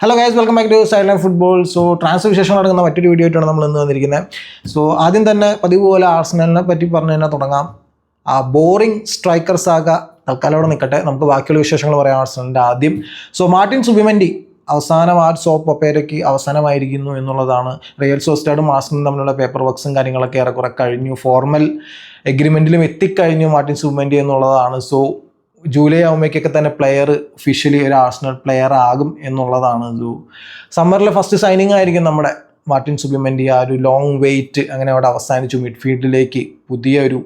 Hello guys, welcome back to silent football. So transfer വിശേഷം നടക്കുന്ന മറ്റൊരു വീഡിയോ ആയിട്ടാണ് നമ്മൾ ഇന്ന് വന്നിരിക്കുന്നത്. സോ ആദ്യം തന്നെ പതിവ് പോലെ ആർസണലിനെ പറ്റി പറഞ്ഞു തന്നെ തുടങ്ങാം. ആ ബോറിംഗ് സ്ട്രൈക്കർ സാഗ തൽക്കാലം അവിടെ നിൽക്കട്ടെ, നമുക്ക് ബാക്കിയുള്ള വിശേഷങ്ങൾ പറയാം ആർസണലിൻ്റെ ആദ്യം. സോ മാർട്ടിൻ സുബിമെൻഡി അവസാനം ആ സോപ്പ് ഒപ്പേരയ്ക്ക് അവസാനമായിരിക്കുന്നു എന്നുള്ളതാണ്. റിയൽ സോസിഡാഡും ആർസണലും തമ്മിലുള്ള പേപ്പർ വർക്ക്സും കാര്യങ്ങളൊക്കെ ഏറെക്കുറെ കഴിഞ്ഞു, ഫോർമൽ എഗ്രിമെൻറ്റിലും എത്തിക്കഴിഞ്ഞു മാർട്ടിൻ സുബിമെൻഡി എന്നുള്ളതാണ്. സോ ജൂലൈ ആകുമ്പോഴേക്കൊക്കെ തന്നെ പ്ലെയർ ഒഫീഷ്യലി ഒരു ആർസണൽ പ്ലെയർ ആകും എന്നുള്ളതാണ്. സമ്മറിൽ ഫസ്റ്റ് സൈനിങ് ആയിരിക്കും നമ്മുടെ മാർട്ടിൻ സുബിമെൻഡി. ആ ഒരു ലോങ് വെയിറ്റ് അങ്ങനെ അവിടെ അവസാനിച്ചു. മിഡ്ഫീൽഡിലേക്ക് പുതിയൊരു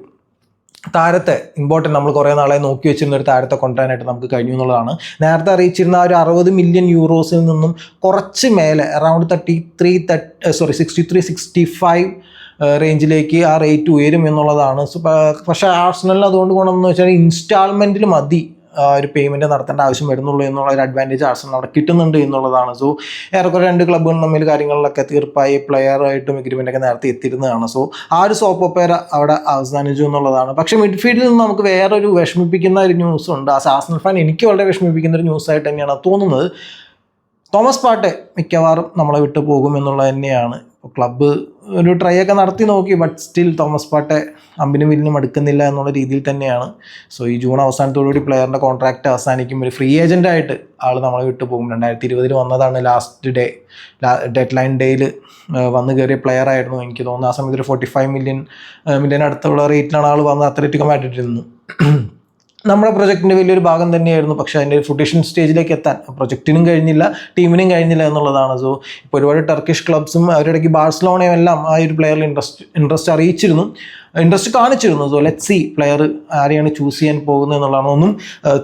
താരത്തെ ഇമ്പോർട്ടൻറ്റ് നമ്മൾ കുറേ നാളെ നോക്കി വെച്ചിരുന്ന ഒരു താരത്തെ കൊണ്ടുവരാനായിട്ട് നമുക്ക് കഴിഞ്ഞു എന്നുള്ളതാണ്. നേരത്തെ അറിയിച്ചിരുന്ന ആ ഒരു 60 മില്യൺ യൂറോസിൽ നിന്നും കുറച്ച് മേലെ അറൗണ്ട് 63-65 റേഞ്ചിലേക്ക് ആ റേറ്റ് ഉയരും എന്നുള്ളതാണ്. പക്ഷേ ആർസണലിന് അതുകൊണ്ട് ഗുണമെന്ന് വെച്ചാൽ ഇൻസ്റ്റാൾമെൻറ്റിൽ മതി ഒരു പേയ്മെൻറ്റ് നടത്തേണ്ട ആവശ്യം വരുന്നുള്ളൂ എന്നുള്ള ഒരു അഡ്വാൻറ്റേജ് ആർസണൽ അവിടെ കിട്ടുന്നുണ്ട് എന്നുള്ളതാണ്. സോ ഏറെക്കുറെ രണ്ട് ക്ലബ്ബുകൾ തമ്മിൽ കാര്യങ്ങളിലൊക്കെ തീർപ്പായി പ്ലെയറായിട്ടും എഗ്രിമെൻ്റൊക്കെ നേരത്തെ എത്തിയിരുന്നതാണ്. സോ ആ ഒരു സോപ്പ് ഒപ്പേര അവിടെ അവസാനിച്ചു എന്നുള്ളതാണ്. പക്ഷേ മിഡ്ഫീൽഡിൽ നിന്ന് നമുക്ക് വേറൊരു വിഷമിപ്പിക്കുന്ന ഒരു ന്യൂസ് ഉണ്ട്. ആ ആർസണൽ ഫാൻ എനിക്ക് വളരെ വിഷമിപ്പിക്കുന്ന ഒരു ന്യൂസായിട്ട് തന്നെയാണ് തോന്നുന്നത്. തോമസ് പാർട്ടേ മിക്കവാറും നമ്മളെ വിട്ടു പോകും എന്നുള്ളത് തന്നെയാണ്. ക്ലബ്ബ് ഒരു ട്രൈ ഒക്കെ നടത്തി നോക്കി, ബട്ട് സ്റ്റിൽ തോമസ് പാർട്ടേ അമ്പിനും വില്ലിനും അടുക്കുന്നില്ല എന്നുള്ള രീതിയിൽ തന്നെയാണ്. സോ ഈ ജൂൺ അവസാനത്തോടുകൂടി പ്ലെയറിൻ്റെ കോൺട്രാക്റ്റ് അവസാനിക്കും. ഒരു ഫ്രീ ഏജൻ്റായിട്ട് ആൾ നമ്മളെ വിട്ടു പോകും. 2020 വന്നതാണ്, ലാസ്റ്റ് ഡെഡ് ലൈൻ ഡേയിൽ വന്ന് കയറിയ പ്ലെയർ ആയിരുന്നു. എനിക്ക് തോന്നുന്നു ആ സമയത്ത് ഒരു 45 മില്യൺ അടുത്തുള്ള റേറ്റിലാണ് ആൾ വന്ന് അത്ലറ്റിക്കോ മാഡ്രിഡിൽ നമ്മുടെ പ്രൊജക്റ്റിൻ്റെ വലിയൊരു ഭാഗം തന്നെയായിരുന്നു. പക്ഷേ അതിൻ്റെ ഫുട്ടേഷൻ സ്റ്റേജിലേക്ക് എത്താൻ പ്രൊജക്റ്റിനും കഴിഞ്ഞില്ല, ടീമിനും കഴിഞ്ഞില്ല എന്നുള്ളതാണ്. സോ ഇപ്പോൾ ഒരുപാട് ടർക്കിഷ് ക്ലബ്സും അവരുടെ ബാഴ്സലോണയും എല്ലാം ആ ഒരു പ്ലെയറിൽ ഇൻട്രസ്റ്റ് കാണിച്ചിരുന്നു. സോ ലെറ്റ് സി പ്ലെയർ ആരെയാണ് ചൂസ് ചെയ്യാൻ പോകുന്നത് എന്നുള്ളതാണ്. ഒന്നും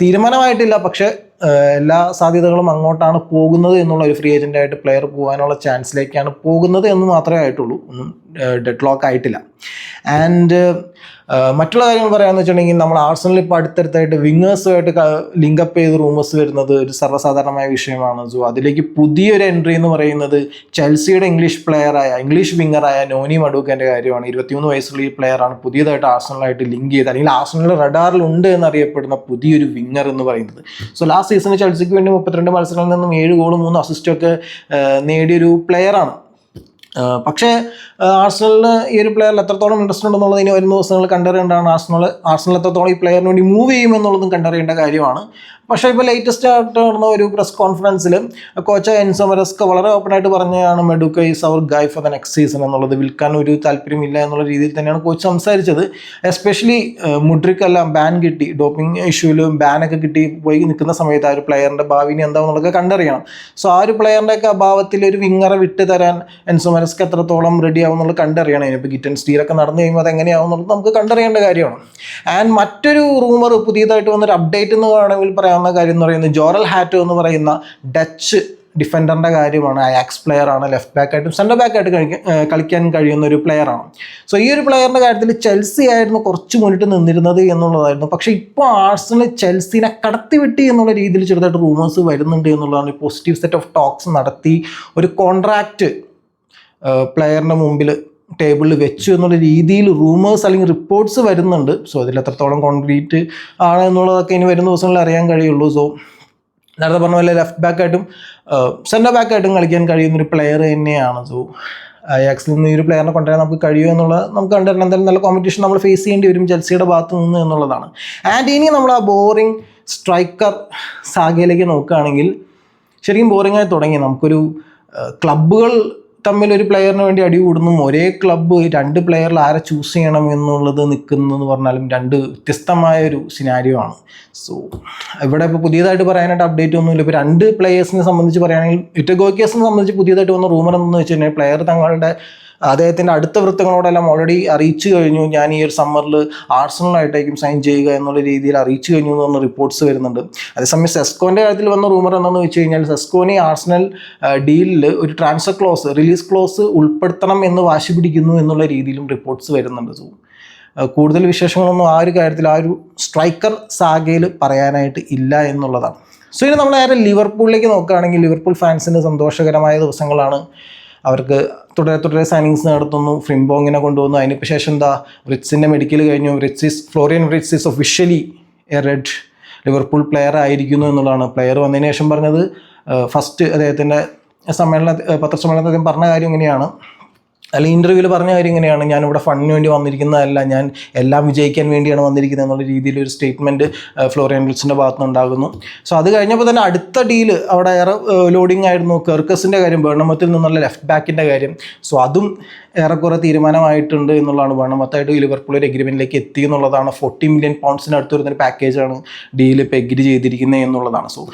തീരുമാനമായിട്ടില്ല, പക്ഷേ എല്ലാ സാധ്യതകളും അങ്ങോട്ടാണ് പോകുന്നത് എന്നുള്ള ഒരു ഫ്രീ ഏജൻ്റായിട്ട് പ്ലെയർ പോകാനുള്ള ചാൻസിലേക്കാണ് പോകുന്നത് എന്ന് മാത്രമേ ആയിട്ടുള്ളൂ. ഒന്നും ഡെഡ് ലോക്ക് ആയിട്ടില്ല. ആൻഡ് മറ്റുള്ള കാര്യങ്ങൾ പറയാമെന്ന് വെച്ചിട്ടുണ്ടെങ്കിൽ നമ്മൾ ആർസണലിൽ ഇപ്പോൾ അടുത്തടുത്തായിട്ട് വിങ്ങേഴ്സുമായിട്ട് ലിങ്കപ്പ് ചെയ്ത് റൂമേഴ്സ് വരുന്നത് ഒരു സർവ്വസാധാരണമായ വിഷയമാണ്. സോ അതിലേക്ക് പുതിയൊരു എൻട്രി എന്ന് പറയുന്നത് ചെൽസിയുടെ ഇംഗ്ലീഷ് വിങ്ങറായ നോനി മഡൂക്കൻ്റെ കാര്യമാണ്. 23 വയസ്സുള്ള ഈ പ്ലെയറാണ് പുതിയതായിട്ട് ആർസണലായിട്ട് ലിങ്ക് ചെയ്ത്, അല്ലെങ്കിൽ ആർസണലിൻ്റെ റഡാറിലുണ്ട് എന്നറിയപ്പെടുന്ന പുതിയൊരു വിങ്ങർ എന്ന് പറയുന്നത്. സോ ലാസ്റ്റ് സീസണിൽ ചെൽസിക്ക് വേണ്ടി 32 മത്സരങ്ങളിൽ നിന്നും 7 ഗോളും 3 അസിസ്റ്റൊക്കെ നേടിയൊരു പ്ലെയറാണ്. പക്ഷേ ആർസണലിന് ഈ ഒരു പ്ലെയറിൽ എത്രത്തോളം ഇൻട്രസ്റ്റ് ഉണ്ടെന്നുള്ളത് ഇനി വരുന്ന ദിവസങ്ങൾ കണ്ടറിയേണ്ടതാണ്. ആർസണൽ എത്രത്തോളം ഈ പ്ലെയറിന് വേണ്ടി മൂവ് ചെയ്യുമെന്നുള്ളതും കണ്ടറിയേണ്ട കാര്യമാണ്. പക്ഷേ ഇപ്പോൾ ലേറ്റസ്റ്റ് ആയിട്ട് നടന്ന ഒരു പ്രസ് കോൺഫറൻസിൽ കോച്ച് എൻസോ മരസ്ക വളരെ ഓപ്പണായിട്ട് പറഞ്ഞതാണ് Madueke is our guy for the next season എന്നുള്ളത്. വിൽക്കാൻ ഒരു താല്പര്യമില്ല എന്നുള്ള രീതിയിൽ തന്നെയാണ് കോച്ച് സംസാരിച്ചത്. എസ്പെഷ്യലി മുഡ്രിക്കെല്ലാം ബാൻ കിട്ടി, ഡോപ്പിംഗ് ഇഷ്യൂവിൽ ബാനൊക്കെ കിട്ടി പോയി നിൽക്കുന്ന സമയത്ത് ആ ഒരു പ്ലെയറിൻ്റെ ഭാവിനി എന്താണെന്നുള്ളതൊക്കെ കണ്ടറിയണം. സോ ആ ഒരു പ്ലെയറിൻ്റെയൊക്കെ അഭാവത്തിൽ ഒരു വിങ്ങറെ വിട്ട് തരാൻ എൻസോ മരസ്ക എത്രത്തോളം റെഡി ആവും എന്നുള്ളത് കണ്ടറിയണം. ഇനിയിപ്പോൾ ഗിറ്റൻ സ്റ്റീലൊക്കെ നടന്നു കഴിയുമ്പോൾ അത് എങ്ങനെയാവും എന്നുള്ളത് നമുക്ക് കണ്ടറിയേണ്ട കാര്യമാണ്. ആൻഡ് മറ്റൊരു റൂമർ പുതിയതായിട്ട് വന്നൊരു അപ്ഡേറ്റ് എന്ന് വേണമെങ്കിൽ പറയാവുന്ന കാര്യം എന്ന് പറയുന്നത് ജോറൽ ഹാറ്റോ എന്ന് പറയുന്ന ഡച്ച് ഡിഫൻഡറിൻ്റെ കാര്യമാണ്. അയാക്സ് പ്ലെയറാണ്, ലെഫ്റ്റ് ബാക്കായിട്ടും സെൻറ്റർ ബാക്കായിട്ട് കളിക്കാൻ കഴിയുന്ന ഒരു പ്ലെയറാണ്. സോ ഈ ഒരു പ്ലെയറിൻ്റെ കാര്യത്തിൽ ചെൽസി ആയിരുന്നു കുറച്ച് മുന്നിട്ട് നിന്നിരുന്നത് എന്നുള്ളതായിരുന്നു. പക്ഷേ ഇപ്പോൾ ആർസണൽ ചെൽസിനെ കടത്തിവിട്ടി എന്നുള്ള രീതിയിൽ ചെറുതായിട്ട് റൂമേഴ്സ് വരുന്നുണ്ട് എന്നുള്ളതാണ്. പോസിറ്റീവ് സെറ്റ് ഓഫ് ടോക്സ് നടത്തി ഒരു കോൺട്രാക്റ്റ് പ്ലെയറിൻ്റെ മുമ്പിൽ ടേബിളിൽ വെച്ചു എന്നുള്ള രീതിയിൽ റൂമേഴ്സ് അല്ലെങ്കിൽ റിപ്പോർട്ട്സ് വരുന്നുണ്ട്. സോ അതിൽ എത്രത്തോളം കോൺക്രീറ്റ് ആണ് എന്നുള്ളതൊക്കെ ഇനി വരുന്ന ദിവസങ്ങളിൽ അറിയാൻ കഴിയുള്ളൂ. സോ നേരത്തെ പറഞ്ഞ പോലെ ലെഫ്റ്റ് ബാക്കായിട്ടും സെൻറ്റർ ബാക്കായിട്ടും കളിക്കാൻ കഴിയുന്നൊരു പ്ലെയർ തന്നെയാണ്. സോ അയാക്സിൽ നിന്ന് ഈ ഒരു പ്ലെയറിനെ കൊണ്ടുവരാൻ നമുക്ക് കഴിയുമോ എന്നുള്ളത് നമുക്ക് കണ്ടുവരണം. എന്തായാലും നല്ല കോമ്പറ്റീഷൻ നമ്മൾ ഫേസ് ചെയ്യേണ്ടി വരും ചെൽസിയുടെ ഭാഗത്ത് നിന്ന് എന്നുള്ളതാണ്. ആൻഡ് ഇനി നമ്മൾ ആ ബോറിംഗ് സ്ട്രൈക്കർ സാഗയിലേക്ക് നോക്കുകയാണെങ്കിൽ ശരിക്കും ബോറിംഗായി തുടങ്ങി. നമുക്കൊരു ക്ലബ്ബുകൾ തമ്മിൽ ഒരു പ്ലെയറിന് വേണ്ടി അടി കൂടുന്നു, ഒരേ ക്ലബ്ബ് 2 പ്ലെയറിൽ ആരെ ചൂസ് ചെയ്യണം എന്നുള്ളത് നിൽക്കുന്നതെന്ന് പറഞ്ഞാലും 2 വ്യത്യസ്തമായൊരു സിനാരിയോ ആണ്. സോ ഇവിടെ ഇപ്പോൾ പുതിയതായിട്ട് പറയാനായിട്ട് അപ്ഡേറ്റ് ഒന്നുമില്ല. ഇപ്പോൾ 2 പ്ലെയേഴ്സിനെ സംബന്ധിച്ച് പറയുകയാണെങ്കിൽ ഇറ്റഗോക്കിയസിനെ സംബന്ധിച്ച് പുതിയതായിട്ട് വന്ന റൂമർ എന്ന് വെച്ച് കഴിഞ്ഞാൽ പ്ലെയർ അദ്ദേഹത്തിൻ്റെ അടുത്ത വൃത്തങ്ങളോടെല്ലാം ഓൾറെഡി അറിയിച്ചു കഴിഞ്ഞു, ഞാൻ ഈ ഒരു സമ്മറിൽ ആർസണലായിട്ടായിരിക്കും സൈൻ ചെയ്യുക എന്നുള്ള രീതിയിൽ അറിയിച്ചു കഴിഞ്ഞു എന്ന് പറഞ്ഞ റിപ്പോർട്ട്സ് വരുന്നുണ്ട്. അതേസമയം സെസ്കോൻ്റെ കാര്യത്തിൽ വന്ന റൂമർ എന്താണെന്ന് വെച്ച് കഴിഞ്ഞാൽ സെസ്കോനെ ആർസണൽ ഡീലിൽ ഒരു ട്രാൻസ്ഫർ റിലീസ് ക്ലോസ് ഉൾപ്പെടുത്തണം എന്ന് വാശി പിടിക്കുന്നു എന്നുള്ള രീതിയിലും റിപ്പോർട്ട്സ് വരുന്നുണ്ട്. സോ കൂടുതൽ വിശേഷങ്ങളൊന്നും ആ ഒരു കാര്യത്തിൽ ആ ഒരു സ്ട്രൈക്കർ സാഗയിൽ പറയാനായിട്ട് ഇല്ല എന്നുള്ളതാണ്. സോ ഇനി നമ്മൾ നേരെ ലിവർപൂളിലേക്ക് നോക്കുകയാണെങ്കിൽ ലിവർപൂൾ ഫാൻസിന് സന്തോഷകരമായ ദിവസങ്ങളാണ്. അവർക്ക് തുടരെ സൈനിങ്സ് നടത്തുന്നു. ഫ്രിംബോങ്ങിനെ കൊണ്ടുവന്നു. അതിന് ശേഷം റിറ്റ്സിൻ്റെ മെഡിക്കൽ കഴിഞ്ഞു. Florian Ritz is officially A red Liverpool player ആയിരിക്കുന്നു എന്നുള്ളതാണ്. പ്ലെയർ വന്നതിന് ശേഷം പറഞ്ഞത് ഫസ്റ്റ് അദ്ദേഹത്തിൻ്റെ പത്രസമ്മേളനത്തിൽ അദ്ദേഹം പറഞ്ഞ കാര്യം ഇങ്ങനെയാണ്, അല്ലെങ്കിൽ ഇൻ്റർവ്യൂവിൽ പറഞ്ഞ കാര്യം ഇങ്ങനെയാണ്, ഞാനിവിടെ ഫണ്ടിന് വേണ്ടി വന്നിരിക്കുന്നതല്ല, ഞാൻ എല്ലാം വിജയിക്കാൻ വേണ്ടിയാണ് വന്നിരിക്കുന്നത് എന്നുള്ള രീതിയിൽ ഒരു സ്റ്റേറ്റ്മെൻറ്റ് ഫ്ലോറിയൻ വിൽസൻ്റെ ഭാഗത്ത് നിന്നുണ്ടാകുന്നു. സോ അത് കഴിഞ്ഞപ്പോൾ തന്നെ അടുത്ത ഡീല് അവിടെ ഏറെ ലോഡിംഗ് ആയിരുന്നു. കെർക്കസിൻ്റെ കാര്യം, ബേൺമത്തിൽ നിന്നുള്ള ലെഫ്റ്റ് ബാക്കിൻ്റെ കാര്യം. സോ അതും ഏറെക്കുറെ തീരുമാനമായിട്ടുണ്ട് എന്നുള്ളതാണ്. ബേൺമത്തായിട്ട് ലിവർപൂൾ ഒരു എഗ്രിമെൻറ്റിലേക്ക് എത്തി എന്നുള്ളതാണ്. 40 മില്യൺ പൗണ്ട്സിന് അടുത്ത് വരുന്നൊരു പാക്കേജാണ് ഡീല് ഇപ്പോൾ എഗ്രി ചെയ്തിരിക്കുന്നത് എന്നുള്ളതാണ്. സോ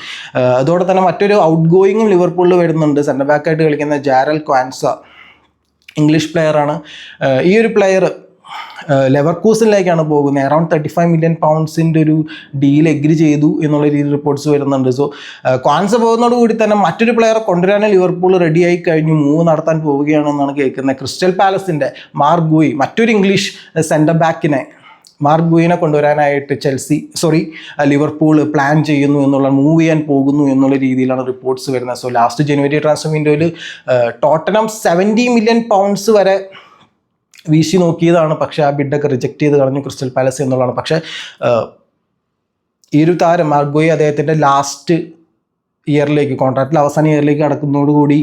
അതോടെ തന്നെ മറ്റൊരു ഔട്ട് ഗോയിങ്ങും ലിവർപൂളിൽ വരുന്നുണ്ട്. സെൻറ്റർ ബാക്കായിട്ട് കളിക്കുന്ന ജാരൽ ക്വാൻസ, ഇംഗ്ലീഷ് പ്ലെയറാണ്. ഈ ഒരു പ്ലെയർ ലെവർകൂസനിലേക്കാണ് പോകുന്നത്. അറൗണ്ട് 35 മില്യൺ പൗണ്ട്സിൻ്റെ ഒരു ഡീൽ എഗ്രി ചെയ്തു എന്നുള്ള രീതിയിൽ റിപ്പോർട്ട്സ് വരുന്നുണ്ട്. സോ ക്വാൻസ പോകുന്നതോടുകൂടി തന്നെ മറ്റൊരു പ്ലെയറെ കൊണ്ടുവരാൻ ലിവർപൂൾ റെഡിയായി കഴിഞ്ഞു, മൂവ് നടത്താൻ പോവുകയാണെന്നാണ് കേൾക്കുന്നത്. ക്രിസ്റ്റൽ പാലസിൻ്റെ മാർക്ക് ഗുയി, മറ്റൊരു ഇംഗ്ലീഷ് സെൻറ്റർ ബാക്കിനെ മാർക്ക് ഗുയിനെ കൊണ്ടുവരാനായിട്ട് ലിവർപൂൾ പ്ലാൻ ചെയ്യുന്നു എന്നുള്ള, മൂവ് ചെയ്യാൻ പോകുന്നു എന്നുള്ള രീതിയിലാണ് റിപ്പോർട്ട്സ് വരുന്നത്. സോ ലാസ്റ്റ് ജനുവരി ട്രാൻസ്ഫർ വിൻഡോയിൽ ടോട്ടനം 70 മില്യൺ പൗണ്ട്സ് വരെ വീശി നോക്കിയതാണ്. പക്ഷേ ആ ബിഡൊക്കെ റിജക്റ്റ് ചെയ്ത് കളഞ്ഞു ക്രിസ്റ്റൽ പാലസ് എന്നുള്ളതാണ്. പക്ഷേ ഈ ഒരു താരം മാർക്ക് ഗുയി അദ്ദേഹത്തിൻ്റെ ലാസ്റ്റ് ഇയറിലേക്ക്, കോൺട്രാക്റ്റിൽ അവസാന ഇയറിലേക്ക് കടക്കുന്നതോടുകൂടി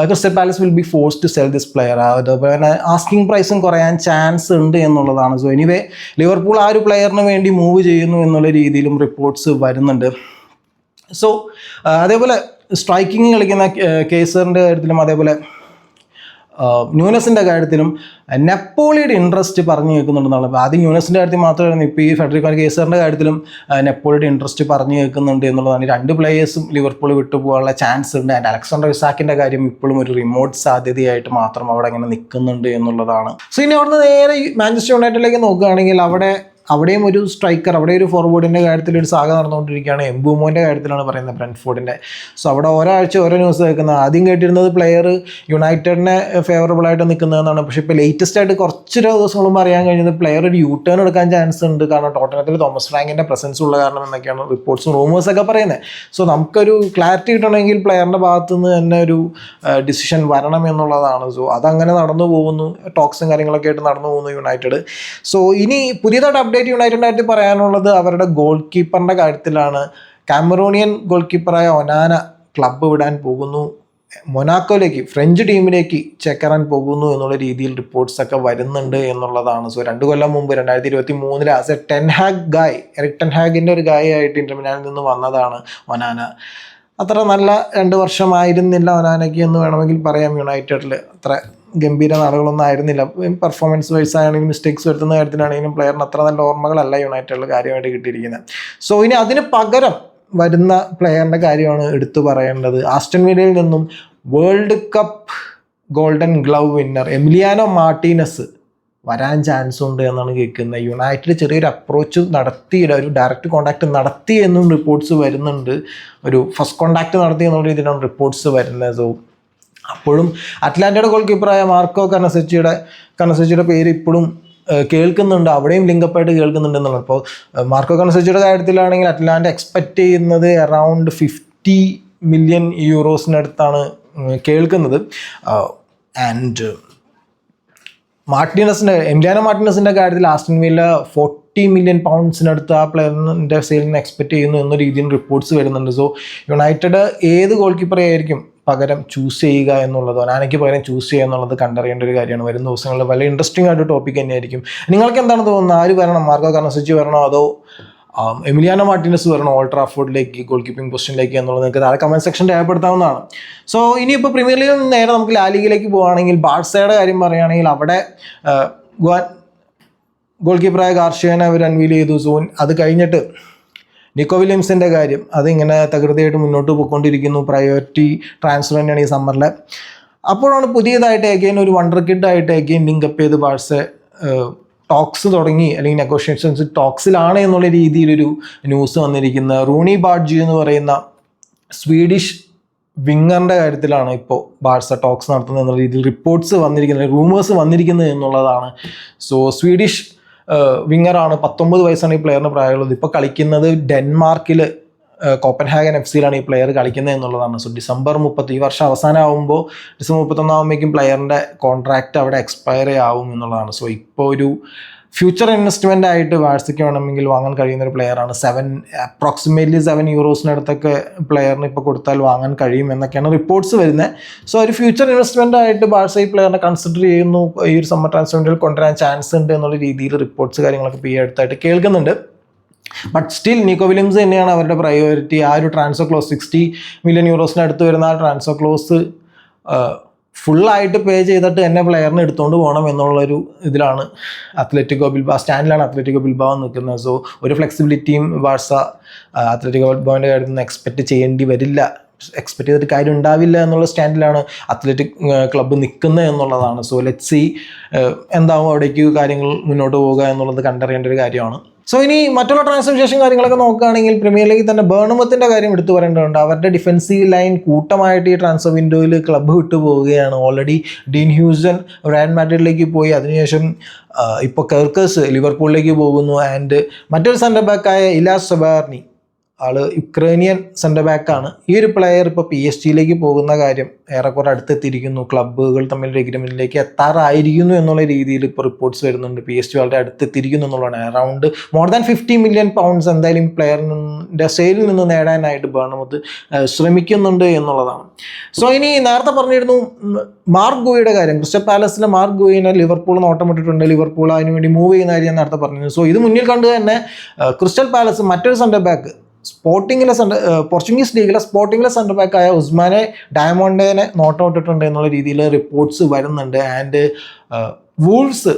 Crystal Palace will be force to sell this player. അതുപോലെ തന്നെ ആസ്കിംഗ് പ്രൈസും കുറയാൻ ചാൻസ് ഉണ്ട് എന്നുള്ളതാണ്. സോ എനിവേ ലിവർപൂൾ ആ ഒരു പ്ലെയറിന് വേണ്ടി മൂവ് ചെയ്യുന്നു എന്നുള്ള രീതിയിലും റിപ്പോർട്ട്സ് വരുന്നുണ്ട്. സോ അതേപോലെ സ്ട്രൈക്കിങ് കളിക്കുന്ന കേസറിൻ്റെ കാര്യത്തിലും അതേപോലെ ന്യൂനസിൻ്റെ കാര്യത്തിലും നെപ്പോളിയുടെ ഇൻട്രസ്റ്റ് പറഞ്ഞു കേൾക്കുന്നുണ്ടെന്നാണ്. ആദ്യം ന്യൂനസിൻ്റെ കാര്യത്തിൽ മാത്രമായിരുന്നു, ഇപ്പോൾ ഈ ഫെഡറിക്കോ കേസറിൻ്റെ കാര്യത്തിലും നെപ്പോളിയുടെ ഇൻട്രസ്റ്റ് പറഞ്ഞു കേൾക്കുന്നുണ്ട് എന്നുള്ളതാണ്. രണ്ട് പ്ലേയേഴ്സും ലിവർപൂൾ വിട്ടുപോകാനുള്ള ചാൻസ് ഉണ്ട്. ആൻഡ് അലക്സാണ്ടർ ഇസാക്കിൻ്റെ കാര്യം ഇപ്പോഴും ഒരു റിമോട്ട് സാധ്യതയായിട്ട് മാത്രം അവിടെ ഇങ്ങനെ നിൽക്കുന്നുണ്ട് എന്നുള്ളതാണ്. സോ ഇനി അവിടുന്ന് നേരെ മാഞ്ചസ്റ്റർ യുണൈറ്റഡിലേക്ക് നോക്കുകയാണെങ്കിൽ അവിടെയും ഒരു സ്ട്രൈക്കർ, അവിടെ ഒരു ഫോർവേഡിൻ്റെ കാര്യത്തിൽ ഒരു സാഗ നടന്നുകൊണ്ടിരിക്കുകയാണ്. എംബൂമോൻ്റെ കാര്യത്തിലാണ് പറയുന്നത്, ബ്രെൻറ്റ്ഫോർഡിൻ്റെ. സോ അവിടെ ഒരാഴ്ച ഓരോ ന്യൂസ് കേൾക്കുന്നത്. ആദ്യം കേട്ടിരുന്നത് പ്ലെയർ യുണൈറ്റഡിനെ ഫേവറബിളായിട്ട് നിൽക്കുന്നതെന്നാണ്. പക്ഷേ ഇപ്പോൾ ലേറ്റസ്റ്റ് ആയിട്ട് കുറച്ച് ദിവസങ്ങളും അറിയാൻ കഴിഞ്ഞത് പ്ലെയർ ഒരു യു ടേൺ എടുക്കാൻ ചാൻസ് ഉണ്ട്, കാരണം ടോട്ടനത്തിൽ തോമസ് ഫ്രാങ്കിൻ്റെ പ്രസൻസ് ഉള്ള കാരണം എന്നൊക്കെയാണ് റിപ്പോർട്ട്സും റൂമേഴ്സൊക്കെ പറയുന്നത്. സോ നമുക്കൊരു ക്ലാരിറ്റി കിട്ടണമെങ്കിൽ പ്ലെയറിൻ്റെ ഭാഗത്തു നിന്ന് തന്നെ ഒരു ഡിസിഷൻ വരണം എന്നുള്ളതാണ്. സോ അതങ്ങനെ നടന്നു പോകുന്നു, ടോക്സും കാര്യങ്ങളൊക്കെ ആയിട്ട് നടന്നു പോകുന്നു യുണൈറ്റഡ്. സോ ഇനി പുതിയതായിട്ട് അപ്ഡേറ്റ് യുണൈറ്റഡിനായിട്ട് പറയാനുള്ളത് അവരുടെ ഗോൾ കീപ്പറിൻ്റെ കാര്യത്തിലാണ്. കാമറൂണിയൻ ഗോൾ കീപ്പറായ ഒനാന ക്ലബ്ബ് വിടാൻ പോകുന്നു, മൊനാക്കോയിലേക്ക്, ഫ്രഞ്ച് ടീമിലേക്ക് ചേക്കേറാൻ പോകുന്നു എന്നുള്ള രീതിയിൽ റിപ്പോർട്ട്സ് ഒക്കെ വരുന്നുണ്ട് എന്നുള്ളതാണ്. സോ 2 കൊല്ലം മുമ്പ് 2023 ആസ് എ എറിക് ടെൻ ഹാഗിൻ്റെ ഒരു ഗായായിട്ട് ഇന്റർ മിലാനിൽ നിന്ന് വന്നതാണ് ഒനാന. അത്ര നല്ല 2 വർഷമായിരുന്നില്ല ഒനാനയ്ക്ക് എന്ന് വേണമെങ്കിൽ പറയാം. യുണൈറ്റഡിൽ അത്ര ഗംഭീര നാളുകളൊന്നും ആയിരുന്നില്ല. പെർഫോമൻസ് വൈസ് ആണെങ്കിലും മിസ്റ്റേക്സ് വരുത്തുന്ന കാര്യത്തിലാണെങ്കിലും പ്ലെയറിന് അത്ര നല്ല ഓർമ്മകളല്ല യുണൈറ്റഡിൽ കാര്യമായിട്ട് കിട്ടിയിരിക്കുന്നത്. സോ ഇനി അതിന് പകരം വരുന്ന പ്ലെയറിൻ്റെ കാര്യമാണ് എടുത്തു പറയേണ്ടത്. ആസ്റ്റൺ വില്ലയിൽ നിന്നും world cup golden glove winner Emiliano Martinez വരാൻ ചാൻസ് ഉണ്ട് എന്നാണ് കേൾക്കുന്നത്. യുണൈറ്റഡ് ചെറിയൊരു അപ്രോച്ച് നടത്തി, ഒരു ഡയറക്റ്റ് കോൺടാക്റ്റ് നടത്തി എന്നും റിപ്പോർട്ട്സ് വരുന്നുണ്ട്. ഒരു ഫസ്റ്റ് കോൺടാക്റ്റ് നടത്തി എന്നുള്ള രീതിയിലാണ് റിപ്പോർട്ട്സ് വരുന്നത്. സോ അപ്പോഴും അറ്റ്ലാന്റയുടെ ഗോൾ കീപ്പറായ മാർക്കോ കനസച്ചിയുടെ പേര് ഇപ്പോഴും കേൾക്കുന്നുണ്ട്, അവിടെയും ലിങ്കപ്പായിട്ട് കേൾക്കുന്നുണ്ട് എന്നുള്ളത്. അപ്പോൾ മാർക്കോ കനസച്ചിയുടെ കാര്യത്തിലാണെങ്കിൽ അറ്റ്ലാന്റ എക്സ്പെക്റ്റ് ചെയ്യുന്നത് അറൗണ്ട് 50 മില്യൺ യൂറോസിനടുത്താണ് കേൾക്കുന്നത്. ആൻഡ് എമിലിയാനോ മാർട്ടിനസിൻ്റെ കാര്യത്തിൽ ആസ്റ്റൺ വില്ല 40 മില്യൺ പൗണ്ട്സിനടുത്ത് ആ പ്ലെയറിൻ്റെ സെയിലിന് എക്സ്പെക്റ്റ് ചെയ്യുന്നു എന്ന രീതിയിൽ റിപ്പോർട്ട്സ് വരുന്നുണ്ട്. സോ യുണൈറ്റഡ് ഏത് ഗോൾ കീപ്പറെ ആയിരിക്കും പകരം ചൂസ് ചെയ്യുക എന്നുള്ളത്, ഒനാനയ്ക്ക് പകരം ചൂസ് ചെയ്യുക എന്നുള്ളത് കണ്ടറിയേണ്ട ഒരു കാര്യമാണ്. വരുന്ന ദിവസങ്ങളിൽ വളരെ ഇൻട്രസ്റ്റിംഗ് ആയിട്ട് ടോപ്പിക് തന്നെയായിരിക്കും. നിങ്ങൾക്ക് എന്താണ് തോന്നുന്നത്? ആര് വരണം? മാർക്കോ കനസച്ചി വരണോ അതോ എമിലിയാനോ മാർട്ടിനസ് വരണോ ഓൾഡ് ട്രാഫോർഡിലേക്ക് ഗോൾ കീപ്പിംഗ് പൊസിഷനിലേക്ക് എന്നുള്ളത് നിങ്ങൾക്ക് താഴെ കമൻറ്റ് സെക്ഷനിൽ രേഖപ്പെടുത്താവുന്നതാണ്. സോ ഇനിയിപ്പോൾ പ്രീമിയർ ലീഗിൽ നിന്ന് നേരെ നമുക്ക് ലാ ലീഗിലേക്ക് പോവുകയാണെങ്കിൽ ബാഴ്സയുടെ കാര്യം പറയുകയാണെങ്കിൽ അവിടെ ഗോൾ കീപ്പറായ ഗാർഷ്യനെ അവർ അൺവീൽ ചെയ്തു. സോ അത് കഴിഞ്ഞിട്ട് നിക്കോ വില്യംസിൻ്റെ കാര്യം അതിങ്ങനെ തകൃതിയായിട്ട് മുന്നോട്ട് പോയിക്കൊണ്ടിരിക്കുന്നു. പ്രയോറിറ്റി ട്രാൻസ്ഫർ തന്നെയാണ് ഈ സമ്മറിൽ. അപ്പോഴാണ് പുതിയതായിട്ട് എഗെയിൻ ഒരു വണ്ടർ കിഡായിട്ട് എഗെയിൻ ലിങ്കപ്പ് ചെയ്ത് ബാഴ്സ ടോക്സ് തുടങ്ങി, അല്ലെങ്കിൽ നെഗോഷിയേഷൻസ് ടോക്സിലാണ് എന്നുള്ള രീതിയിലൊരു ന്യൂസ് വന്നിരിക്കുന്നത്. റൂണി ബാഡ്ജി എന്ന് പറയുന്ന സ്വീഡിഷ് വിങ്ങറിൻ്റെ കാര്യത്തിലാണ് ഇപ്പോൾ ബാഴ്സ ടോക്സ് നടത്തുന്നത് എന്നുള്ള രീതിയിൽ റിപ്പോർട്ട്സ് വന്നിരിക്കുന്നത്, റൂമേഴ്സ് വന്നിരിക്കുന്നത് എന്നുള്ളതാണ്. സോ സ്വീഡിഷ് വിങ്ങറാണ്, 19 വയസ്സാണ് ഈ പ്ലെയറിന് പ്രായമുള്ളത്. ഇപ്പോൾ കളിക്കുന്നത് ഡെൻമാർക്കിൽ കോപ്പൻഹാഗൻ FC-യിലാണ് ഈ പ്ലെയർ കളിക്കുന്നത് എന്നുള്ളതാണ്. സോ ഡിസംബർ 30 ഈ വർഷം അവസാനമാകുമ്പോൾ ഡിസംബർ 31 ആകുമ്പോഴേക്കും പ്ലെയറിൻ്റെ കോൺട്രാക്റ്റ് അവിടെ എക്സ്പയർ ആവും എന്നുള്ളതാണ്. സോ ഇപ്പോൾ ഒരു ഫ്യൂച്ചർ ഇൻവെസ്റ്റ്മെൻ്റ് ആയിട്ട് ബാഴ്സയ്ക്ക് വേണമെങ്കിൽ വാങ്ങാൻ കഴിയുന്ന ഒരു പ്ലെയറാണ്. അപ്രോക്സിമേറ്റ്ലി €7 പ്ലെയറിന് ഇപ്പോൾ കൊടുത്താൽ വാങ്ങാൻ കഴിയും എന്നൊക്കെയാണ് റിപ്പോർട്ട്സ് വരുന്നത്. സോ ഒരു ഫ്യൂച്ചർ ഇൻവെസ്റ്റ്മെൻ്റ് ആയിട്ട് ബാഴ്സ ഈ പ്ലെയറിനെ കൺസിഡർ ചെയ്യുന്നു, ഈ ഒരു സമ്മർ ട്രാൻസ്ഫർ വിൻഡോയിൽ കൊണ്ടുവരാൻ ചാൻസ് ഉണ്ട് എന്നുള്ള രീതിയിൽ റിപ്പോർട്ട്സ് കാര്യങ്ങളൊക്കെ ഇപ്പോൾ ഈ അടുത്തായിട്ട് കേൾക്കുന്നുണ്ട്. ബട്ട് സ്റ്റിൽ നിക്കോ വില്യംസ് തന്നെയാണ് അവരുടെ പ്രയോറിറ്റി. ആ ഒരു ട്രാൻസ്ഫർ ക്ലോസ് €60 മില്യൺ അടുത്ത് വരുന്ന ആ ട്രാൻസ്ഫർ ക്ലോസ് ഫുള്ളായിട്ട് പേ ചെയ്തിട്ട് എന്നെ പ്ലെയറിനെ എടുത്തുകൊണ്ട് പോകണം എന്നുള്ളൊരു ഇതിലാണ് സ്റ്റാൻഡിലാണ് അത്ലറ്റിക്കോ ബിൽബാവോ നിൽക്കുന്നത്. സോ ഒരു ഫ്ലെക്സിബിലിറ്റിയും ബാഴ്സ അത്ലറ്റിക്കോ ബിൽബാവിൻ്റെ കാര്യത്തിൽ നിന്ന് എക്സ്പെക്റ്റ് ചെയ്യേണ്ടി വരില്ല, എക്സ്പെക്ട് ചെയ്തിട്ട് കാര്യം ഉണ്ടാവില്ല എന്നുള്ള സ്റ്റാൻഡിലാണ് അത്ലറ്റിക് ക്ലബ്ബ് നിൽക്കുന്നത് എന്നുള്ളതാണ്. സോ ലെറ്റ്സ് സീ എന്താവും അവിടേക്ക് കാര്യങ്ങൾ മുന്നോട്ട് പോവുക എന്നുള്ളത് കണ്ടറിയേണ്ട ഒരു കാര്യമാണ്. സോ ഇനി മറ്റുള്ള ട്രാൻസ്ഫർ വിശേഷം കാര്യങ്ങളൊക്കെ നോക്കുകയാണെങ്കിൽ പ്രീമിയർ ലീഗിൽ തന്നെ ബേർണ്മത്തിന്റെ കാര്യം എടുത്തു പറയേണ്ടതുണ്ട്. അവരുടെ ഡിഫൻസീവ് ലൈൻ കൂട്ടമായിട്ട് ഈ ട്രാൻസ്ഫർ വിൻഡോയിൽ ക്ലബ്ബ് വിട്ടു പോവുകയാണ്. ഓൾറെഡി ഡീൻ ഹ്യൂസൺ റയൽ മാഡ്രിഡിലേക്ക് പോയി, അതിനുശേഷം ഇപ്പോൾ കെർക്കസ് ലിവർപൂളിലേക്ക് പോകുന്നു. ആൻഡ് മറ്റൊരു സെൻ്റർ ബാക്കായ ഇലാസ് സബാർനി, ആള് യുക്രൈനിയൻ സെൻ്റർ ബാക്കാണ്. ഈ ഒരു പ്ലെയർ ഇപ്പോൾ PSG പോകുന്ന കാര്യം ഏറെക്കുറെ അടുത്തെത്തിയിരിക്കുന്നു. ക്ലബ്ബുകൾ തമ്മിൽ എഗ്രിമെൻറ്റിലേക്ക് എത്താറായിരിക്കുന്നു എന്നുള്ള രീതിയിൽ ഇപ്പോൾ റിപ്പോർട്ട്സ് വരുന്നുണ്ട്. PSG വളരെ അടുത്തെത്തിയിരിക്കുന്നു എന്നുള്ളതാണ്. അറൗണ്ട് മോർ ദാൻ £50 മില്യൺ എന്തായാലും പ്ലെയറിൻ്റെ സെയിലിൽ നിന്ന് നേടാനായിട്ട് ബേർണ്മൗത്ത് ശ്രമിക്കുന്നുണ്ട് എന്നുള്ളതാണ്. സോ ഇനി നേരത്തെ പറഞ്ഞിരുന്നു മാർക്ക് ഗുയിയുടെ കാര്യം. ക്രിസ്റ്റൽ പാലസിലെ മാർക്ക് ഗുയിനെ ലിവർപൂൾ നോട്ടമിട്ടിട്ടുണ്ട്. ലിവർപൂൾ അതിന് വേണ്ടി മൂവ് ചെയ്യുന്ന കാര്യം ഞാൻ നേരത്തെ പറഞ്ഞിരുന്നു. സോ ഇത് മുന്നിൽ കണ്ട് തന്നെ ക്രിസ്റ്റൽ പാലസ് മറ്റൊരു സെൻ്റർ ബാക്ക് പോർച്ചുഗീസ് ലീഗിലെ സ്പോർട്ടിങ്ങിലെ സെൻ്റർ ബാക്കായ ഉസ്മാനെ ഡയമോണ്ടേനെ നോട്ടൗട്ടിട്ടുണ്ട് എന്നുള്ള രീതിയിൽ റിപ്പോർട്ട്സ് വരുന്നുണ്ട്. ആൻഡ് വൂൾസ്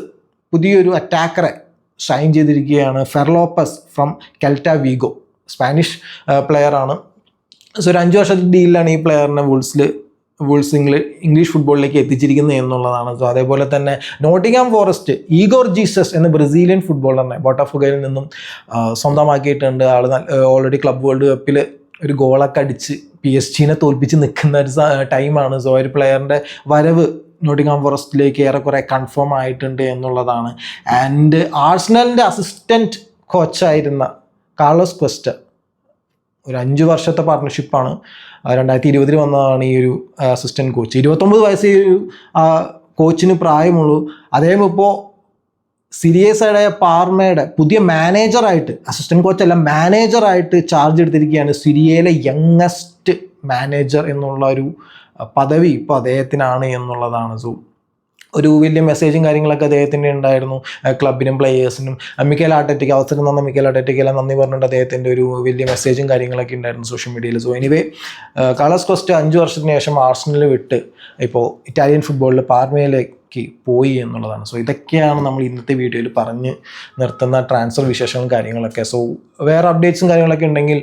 പുതിയൊരു അറ്റാക്കറെ സൈൻ ചെയ്തിരിക്കുകയാണ്, Fer Lopez from Celta Vigo, Spanish പ്ലെയറാണ്. സോ ഒരു 5 വർഷത്തെ ഡീലിലാണ് ഈ പ്ലെയറിനെ വൂൾസ് ഇംഗ്ലീഷ് ഫുട്ബോളിലേക്ക് എത്തിച്ചിരിക്കുന്നത് എന്നുള്ളതാണ്. സോ അതേപോലെ തന്നെ നോട്ടിംഗ്ഹാം ഫോറസ്റ്റ് ഈഗോർ ജീസസ് എന്ന ബ്രസീലിയൻ ഫുട്ബോളറിനെ ബോട്ടാഫോഗയിൽ നിന്നും സ്വന്തമാക്കിയിട്ടുണ്ട്. ആൾ ഓൾറെഡി ക്ലബ് വേൾഡ് കപ്പിൽ ഒരു ഗോളൊക്കെ അടിച്ച് PSG തോൽപ്പിച്ച് നിൽക്കുന്ന ഒരു ടൈമാണ്. സോ ഒരു പ്ലെയറിൻ്റെ വരവ് നോട്ടിംഗ്ഹാം ഫോറസ്റ്റിലേക്ക് ഏറെക്കുറെ കൺഫേം ആയിട്ടുണ്ട് എന്നുള്ളതാണ്. ആൻഡ് ആഴ്സണലിൻ്റെ അസിസ്റ്റൻറ്റ് കോച്ചായിരുന്ന കാർലോസ് ക്വസ്റ്റ, ഒരു 5 വർഷത്തെ പാർട്ട്ണർഷിപ്പാണ്. 2020 വന്നതാണ് ഈ ഒരു അസിസ്റ്റൻറ്റ് കോച്ച്. 29 വയസ്സ് ഈ ഒരു കോച്ചിന് പ്രായമുള്ളൂ. അദ്ദേഹം ഇപ്പോൾ സീരിയസായ പാർമയുടെ പുതിയ മാനേജറായിട്ട്, അസിസ്റ്റൻറ്റ് കോച്ചല്ല മാനേജറായിട്ട് ചാർജ് എടുത്തിരിക്കുകയാണ്. സിരിയയിലെ യങ്ങസ്റ്റ് മാനേജർ എന്നുള്ള ഒരു പദവി ഇപ്പോൾ അദ്ദേഹത്തിനാണ് എന്നുള്ളതാണ്. സോ ഒരു വലിയ മെസ്സേജും കാര്യങ്ങളൊക്കെ അദ്ദേഹത്തിൻ്റെ ഉണ്ടായിരുന്നു ക്ലബിനും പ്ലേയേഴ്സിനും. മിക്കേൽ ആർട്ടറ്റയ്ക്ക് അവസരം തന്ന മിക്കേൽ ആർട്ടറ്റയ്ക്കെല്ലാം നന്ദി പറഞ്ഞിട്ട് അദ്ദേഹത്തിൻ്റെ ഒരു വലിയ മെസ്സേജും കാര്യങ്ങളൊക്കെ ഉണ്ടായിരുന്നു സോഷ്യൽ മീഡിയയിൽ. സോ എനിവേ കാർലോസ് ക്വസ്റ്റ 5 വർഷത്തിന് ശേഷം ആർസണൽ വിട്ട് ഇപ്പോൾ ഇറ്റാലിയൻ ഫുട്ബോളിൽ പാർമയിലേക്ക് പോയി എന്നുള്ളതാണ്. സോ ഇതൊക്കെയാണ് നമ്മൾ ഇന്നത്തെ വീഡിയോയിൽ പറഞ്ഞ് നിർത്തുന്ന ട്രാൻസ്ഫർ വിശേഷങ്ങളും കാര്യങ്ങളൊക്കെ. സോ വേറെ അപ്ഡേറ്റ്സും കാര്യങ്ങളൊക്കെ ഉണ്ടെങ്കിൽ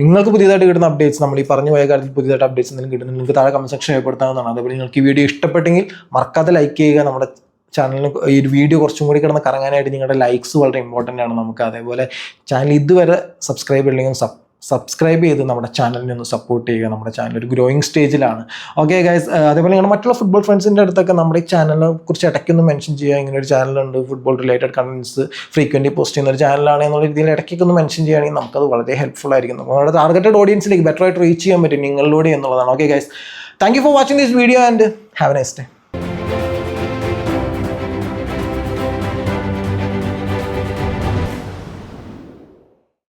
നിങ്ങൾക്ക് പുതിയതായിട്ട് കിട്ടുന്ന അപ്ഡേറ്റ്സ്, നമ്മൾ ഈ പറഞ്ഞു പോയ കാര്യത്തിൽ പുതിയതായിട്ട് അപ്ഡേറ്റ്സ് എന്തെങ്കിലും കിട്ടുന്നത് നിങ്ങൾക്ക് താഴെ കമന്റ് സെക്ഷൻ രേഖപ്പെടുത്താവുന്നതാണ്. അതേപോലെ നിങ്ങൾക്ക് ഈ വീഡിയോ ഇഷ്ടപ്പെട്ടെങ്കിൽ മറക്കാതെ ലൈക്ക് ചെയ്യുക. നമ്മുടെ ചാനലിന് ഈ ഒരു വീഡിയോ കുറച്ചും കൂടി കിടന്ന് കറങ്ങാനായിട്ട് നിങ്ങളുടെ ലൈക്സ് വളരെ ഇമ്പോർട്ടൻ്റ് ആണ് നമുക്ക്. അതേപോലെ ചാനൽ ഇതുവരെ സബ്സ്ക്രൈബ് ചെയ്യില്ലെങ്കിൽ സബ്സ്ക്രൈബ് ചെയ്ത് നമ്മുടെ ചാനലിനെ ഒന്ന് സപ്പോർട്ട് ചെയ്യുക. നമ്മുടെ ചാനൽ ഒരു ഗ്രോയിങ് സ്റ്റേജിലാണ്. ഓക്കെ ഗൈസ്, അതേപോലെ നിങ്ങൾ മറ്റുള്ള ഫുട്ബോൾ ഫ്രണ്ട്സിൻ്റെ അടുത്തൊക്കെ നമ്മുടെ ഈ ചാനലിനെ കുറിച്ച് ഇടയ്ക്കൊന്ന് മെൻഷൻ ചെയ്യുക. ഇങ്ങനെ ഒരു ചാനലുണ്ട്, football related contents frequent post ചെയ്യുന്ന ഒരു ചാനലാണ് എന്നുള്ള രീതിയിൽ ഇടയ്ക്കൊക്കെ ഒന്ന് മെൻഷൻ ചെയ്യുകയാണെങ്കിൽ നമുക്കത് വളരെ ഹെൽപ്ഫുൾ ആയിരിക്കും. നമ്മുടെ ടാർഗറ്റഡ് ഓഡിയൻസിലേക്ക് ബെറ്ററായിട്ട് റീച്ച് ചെയ്യാൻ പറ്റും നിങ്ങളിലൂടെ എന്നുള്ളതാണ്. Okay guys, thank you for watching this video and have A nice day.